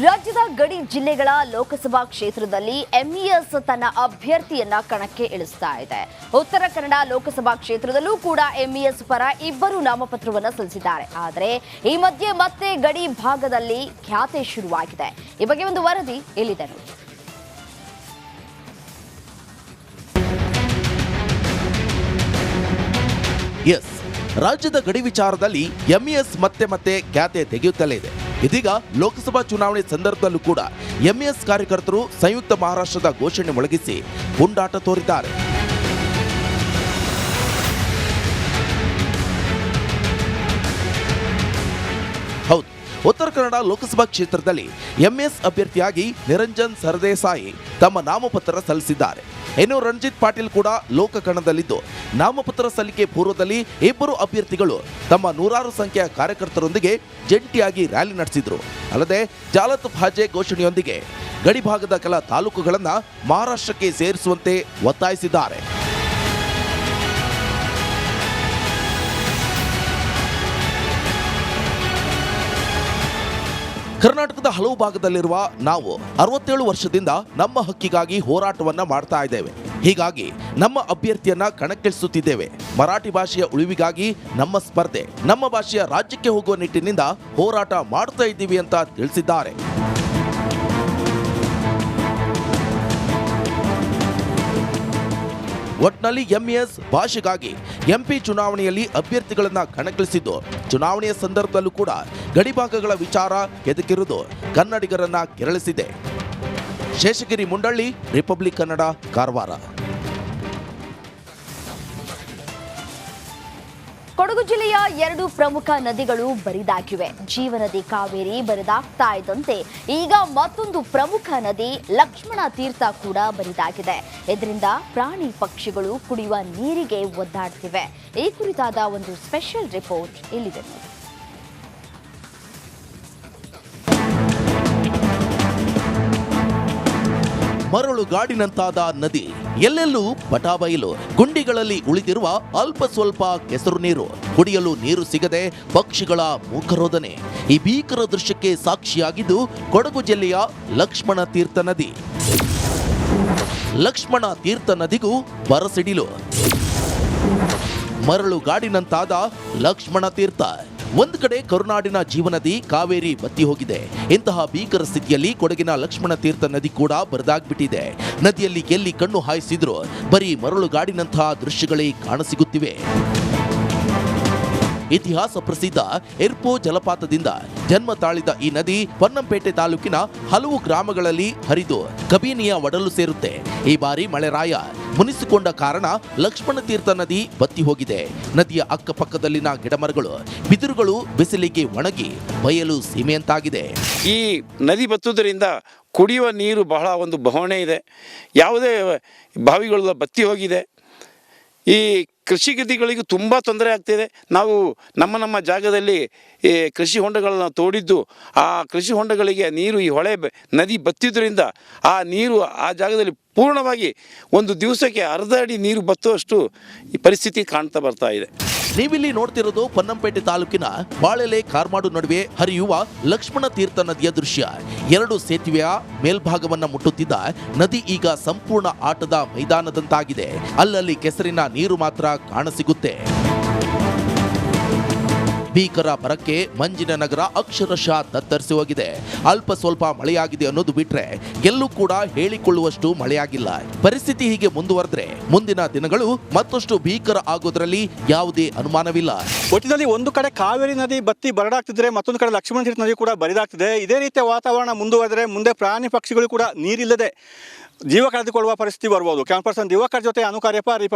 ರಾಜ್ಯದ ಗಡಿ ಜಿಲ್ಲೆಗಳ ಲೋಕಸಭಾ ಕ್ಷೇತ್ರದಲ್ಲಿ ಎಂಇಎಸ್ ತನ್ನ ಅಭ್ಯರ್ಥಿಯನ್ನ ಕಣಕ್ಕೆ ಇಳಿಸ್ತಾ ಇದೆ. ಉತ್ತರ ಕನ್ನಡ ಲೋಕಸಭಾ ಕ್ಷೇತ್ರದಲ್ಲೂ ಕೂಡ ಎಂಇಎಸ್ ಪರ ಇಬ್ಬರು ನಾಮಪತ್ರವನ್ನು ಸಲ್ಲಿಸಿದ್ದಾರೆ. ಆದರೆ ಈ ಮಧ್ಯೆ ಮತ್ತೆ ಗಡಿ ಭಾಗದಲ್ಲಿ ಖ್ಯಾತೆ ಶುರುವಾಗಿದೆ. ಈ ಬಗ್ಗೆ ಒಂದು ವರದಿ ಇಲ್ಲಿದೆ ನೋಡಿ. ರಾಜ್ಯದ ಗಡಿ ವಿಚಾರದಲ್ಲಿ ಎಂಇಎಸ್ ಮತ್ತೆ ಖ್ಯಾತೆ ತೆಗೆಯುತ್ತಲೇ ಇದೆ. ಇದೀಗ ಲೋಕಸಭಾ ಚುನಾವಣೆ ಸಂದರ್ಭದಲ್ಲೂ ಕೂಡ ಎಂಇಎಸ್ ಕಾರ್ಯಕರ್ತರು ಸಂಯುಕ್ತ ಮಹಾರಾಷ್ಟ್ರದ ಘೋಷಣೆ ಮೊಳಗಿಸಿ ಪುಂಡಾಟ ತೋರಿದ್ದಾರೆ. ಹೌದು, ಉತ್ತರ ಕನ್ನಡ ಲೋಕಸಭಾ ಕ್ಷೇತ್ರದಲ್ಲಿ ಎಂಇಎಸ್ ಅಭ್ಯರ್ಥಿಯಾಗಿ ನಿರಂಜನ್ ಸರ್ದೇಸಾಯಿ ತಮ್ಮ ನಾಮಪತ್ರ ಸಲ್ಲಿಸಿದ್ದಾರೆ. ಇನ್ನು ರಂಜಿತ್ ಪಾಟೀಲ್ ಕೂಡ ಲೋಕ ಕಣದಲ್ಲಿದ್ದು ನಾಮಪತ್ರ ಸಲ್ಲಿಕೆ ಪೂರ್ವದಲ್ಲಿ ಇಬ್ಬರು ಅಭ್ಯರ್ಥಿಗಳು ತಮ್ಮ ನೂರಾರು ಸಂಖ್ಯೆಯ ಕಾರ್ಯಕರ್ತರೊಂದಿಗೆ ಜಂಟಿಯಾಗಿ ರ್ಯಾಲಿ ನಡೆಸಿದ್ರು. ಅಲ್ಲದೆ ಜಾಲತ್ ಭಾಜೆ ಘೋಷಣೆಯೊಂದಿಗೆ ಗಡಿಭಾಗದ ಕೆಲ ತಾಲೂಕುಗಳನ್ನು ಮಹಾರಾಷ್ಟ್ರಕ್ಕೆ ಸೇರಿಸುವಂತೆ ಒತ್ತಾಯಿಸಿದ್ದಾರೆ. ಕರ್ನಾಟಕದ ಹಲವು ಭಾಗದಲ್ಲಿರುವ ನಾವು 67 ವರ್ಷದಿಂದ ನಮ್ಮ ಹಕ್ಕಿಗಾಗಿ ಹೋರಾಟವನ್ನ ಮಾಡ್ತಾ ಇದ್ದೇವೆ. ಹೀಗಾಗಿ ನಮ್ಮ ಅಭ್ಯರ್ಥಿಯನ್ನ ಕಣಕ್ಕಿಳಿಸುತ್ತಿದ್ದೇವೆ. ಮರಾಠಿ ಭಾಷೆಯ ಉಳಿವಿಗಾಗಿ ನಮ್ಮ ಸ್ಪರ್ಧೆ, ನಮ್ಮ ಭಾಷೆಯ ರಾಜ್ಯಕ್ಕೆ ಹೋಗುವ ನಿಟ್ಟಿನಿಂದ ಹೋರಾಟ ಮಾಡ್ತಾ ಇದ್ದೀವಿ ಅಂತ ತಿಳಿಸಿದ್ದಾರೆ. ಒಟ್ನಲ್ಲಿ ಎಂಇಎಸ್ ಭಾಷೆಗಾಗಿ ಎಂಪಿ ಚುನಾವಣೆಯಲ್ಲಿ ಅಭ್ಯರ್ಥಿಗಳನ್ನ ಕಣಕ್ಕಿಳಿಸಿದ್ದು, ಚುನಾವಣೆಯ ಸಂದರ್ಭದಲ್ಲೂ ಕೂಡ ಗಡಿಭಾಗಗಳ ವಿಚಾರ ಎದಕಿರುವುದು ಕನ್ನಡಿಗರನ್ನ ಕೆರಳಿಸಿದೆ. ಶೇಷಗಿರಿ ಮುಂಡಳ್ಳಿ, ರಿಪಬ್ಲಿಕ್ ಕನ್ನಡ, ಕಾರವಾರ. ಕೊಡಗು ಜಿಲ್ಲೆಯ 2 ಪ್ರಮುಖ ನದಿಗಳು ಬರಿದಾಗಿವೆ. ಜೀವನದಿ ಕಾವೇರಿ ಬರಿದಾಗ್ತಾ ಇದ್ದಂತೆ ಈಗ ಮತ್ತೊಂದು ಪ್ರಮುಖ ನದಿ ಲಕ್ಷ್ಮಣ ತೀರ್ಥ ಕೂಡ ಬರಿದಾಗಿದೆ. ಇದರಿಂದ ಪ್ರಾಣಿ ಪಕ್ಷಿಗಳು ಕುಡಿಯುವ ನೀರಿಗೆ ಒದ್ದಾಡ್ತಿವೆ. ಈ ಕುರಿತಾದ ಒಂದು ಸ್ಪೆಷಲ್ ರಿಪೋರ್ಟ್ ಇಲ್ಲಿದೆ. ಮರಳುಗಾಡಿನಂತಾದ ನದಿ, ಎಲ್ಲೆಲ್ಲೂ ಬಟಾಬಯಲು, ಗುಂಡಿಗಳಲ್ಲಿ ಉಳಿದಿರುವ ಅಲ್ಪ ಸ್ವಲ್ಪ ಕೆಸರು ನೀರು, ಕುಡಿಯಲು ನೀರು ಸಿಗದೆ ಪಕ್ಷಿಗಳ ಮೂಕರೋಧನೆ. ಈ ಭೀಕರ ದೃಶ್ಯಕ್ಕೆ ಸಾಕ್ಷಿಯಾಗಿದ್ದು ಕೊಡಗು ಜಿಲ್ಲೆಯ ಲಕ್ಷ್ಮಣ ತೀರ್ಥ ನದಿ. ಲಕ್ಷ್ಮಣ ತೀರ್ಥ ನದಿಗೂ ಬರಸಿಡಿಲು. ಮರಳುಗಾಡಿನಂತಾದ ಲಕ್ಷ್ಮಣ ತೀರ್ಥ. ಒಂದು ಕಡೆ ಕರುನಾಡಿನ ಜೀವನದಿ ಕಾವೇರಿ ಬತ್ತಿ ಹೋಗಿದೆ. ಇಂತಹ ಭೀಕರ ಸ್ಥಿತಿಯಲ್ಲಿ ಕೊಡಗಿನ ಲಕ್ಷ್ಮಣ ತೀರ್ಥ ನದಿ ಕೂಡ ಬರದಾಗ್ಬಿಟ್ಟಿದೆ. ನದಿಯಲ್ಲಿ ಎಲ್ಲಿ ಕಣ್ಣು ಹಾಯಿಸಿದ್ರು ಬರೀ ಮರಳುಗಾಡಿನಂತಹ ದೃಶ್ಯಗಳೇ ಕಾಣಸಿಗುತ್ತಿವೆ. ಇತಿಹಾಸ ಪ್ರಸಿದ್ಧ ಎರ್ಪೋ ಜಲಪಾತದಿಂದ ಜನ್ಮ ತಾಳಿದ ಈ ನದಿ ಪೊನ್ನಂಪೇಟೆ ತಾಲೂಕಿನ ಹಲವು ಗ್ರಾಮಗಳಲ್ಲಿ ಹರಿದು ಕಬಿನಿಯ ಒಡಲು ಸೇರುತ್ತೆ. ಈ ಬಾರಿ ಮಳೆರಾಯ ಮುನಿಸಿಕೊಂಡ ಕಾರಣ ಲಕ್ಷ್ಮಣ ತೀರ್ಥ ನದಿ ಬತ್ತಿ ಹೋಗಿದೆ. ನದಿಯ ಅಕ್ಕಪಕ್ಕದಲ್ಲಿನ ಗಿಡಮರಗಳು, ಬಿದಿರುಗಳು ಬಿಸಿಲಿಗೆ ಒಣಗಿ ಬಯಲು ಸೀಮೆಯಂತಾಗಿದೆ. ಈ ನದಿ ಬತ್ತುವುದರಿಂದ ಕುಡಿಯುವ ನೀರು ಬಹಳ ಒಂದು ಬವಣೆ ಇದೆ. ಯಾವುದೇ ಬಾವಿಗಳು ಬತ್ತಿ ಹೋಗಿದೆ. ಈ ಕೃಷಿ ಗದ್ದಿಗಳಿಗೂ ತುಂಬ ತೊಂದರೆ ಆಗ್ತಿದೆ. ನಾವು ನಮ್ಮ ಜಾಗದಲ್ಲಿ ಈ ಕೃಷಿ ಹೊಂಡಗಳನ್ನು ತೋಡಿದ್ದು, ಆ ಕೃಷಿ ಹೊಂಡಗಳಿಗೆ ನೀರು ಈ ಹೊಳೆ ನದಿ ಬತ್ತಿದ್ದರಿಂದ ಆ ನೀರು ಆ ಜಾಗದಲ್ಲಿ ಪೂರ್ಣವಾಗಿ ಒಂದು ದಿವಸಕ್ಕೆ ಅರ್ಧ ಅಡಿ ನೀರು ಬತ್ತುವಷ್ಟು ಈ ಪರಿಸ್ಥಿತಿ ಕಾಣ್ತಾ ಬರ್ತಾ ಇದೆ. ನೀವಿಲ್ಲಿ ನೋಡ್ತಿರೋದು ಪೊನ್ನಂಪೇಟೆ ತಾಲೂಕಿನ ಬಾಳೆಲೆ ಕಾರ್ಮಾಡು ನಡುವೆ ಹರಿಯುವ ಲಕ್ಷ್ಮಣ ತೀರ್ಥ ನದಿಯ ದೃಶ್ಯ. 2 ಸೇತುವೆಯ ಮೇಲ್ಭಾಗವನ್ನ ಮುಟ್ಟುತ್ತಿದ್ದ ನದಿ ಈಗ ಸಂಪೂರ್ಣ ಆಟದ ಮೈದಾನದಂತಾಗಿದೆ. ಅಲ್ಲಲ್ಲಿ ಕೆಸರಿನ ನೀರು ಮಾತ್ರ ಕಾಣಸಿಗುತ್ತೆ. ಭೀಕರ ಬರಕ್ಕೆ ಮಂಜಿನ ನಗರ ಅಕ್ಷರಶಃ ತತ್ತರಿಸಿ ಹೋಗಿದೆ. ಅಲ್ಪ ಸ್ವಲ್ಪ ಮಳೆಯಾಗಿದೆ ಅನ್ನೋದು ಬಿಟ್ರೆ ಎಲ್ಲೂ ಕೂಡ ಹೇಳಿಕೊಳ್ಳುವಷ್ಟು ಮಳೆಯಾಗಿಲ್ಲ. ಪರಿಸ್ಥಿತಿ ಹೀಗೆ ಮುಂದುವರೆದ್ರೆ ಮುಂದಿನ ದಿನಗಳು ಮತ್ತಷ್ಟು ಭೀಕರ ಆಗೋದ್ರಲ್ಲಿ ಯಾವುದೇ ಅನುಮಾನವಿಲ್ಲ. ಒಟ್ಟಿನಲ್ಲಿ ಒಂದು ಕಡೆ ಕಾವೇರಿ ನದಿ ಬತ್ತಿ ಬರಡಾಗ್ತಿದ್ರೆ, ಮತ್ತೊಂದು ಕಡೆ ಲಕ್ಷ್ಮಣ ತೀರ್ಥ ನದಿ ಕೂಡ ಬರಿದಾಗ್ತಿದೆ. ಇದೇ ರೀತಿಯ ವಾತಾವರಣ ಮುಂದುವರೆದ್ರೆ ಮುಂದೆ ಪ್ರಾಣಿ ಪಕ್ಷಿಗಳು ಕೂಡ ನೀರಿಲ್ಲದೆ ಜೀವ ಕಳೆದುಕೊಳ್ಳುವ ಪರಿಸ್ಥಿತಿ ಬರ್ಬೋದು. ಕ್ಯಾಮರಾ ಪರ್ಸನ್ ದಿವಾಕರ್ ಜೊತೆ ಅನುಕಾರ್ಯಪ್ಪ, ರಿಪಬ್ಲಿಕ್.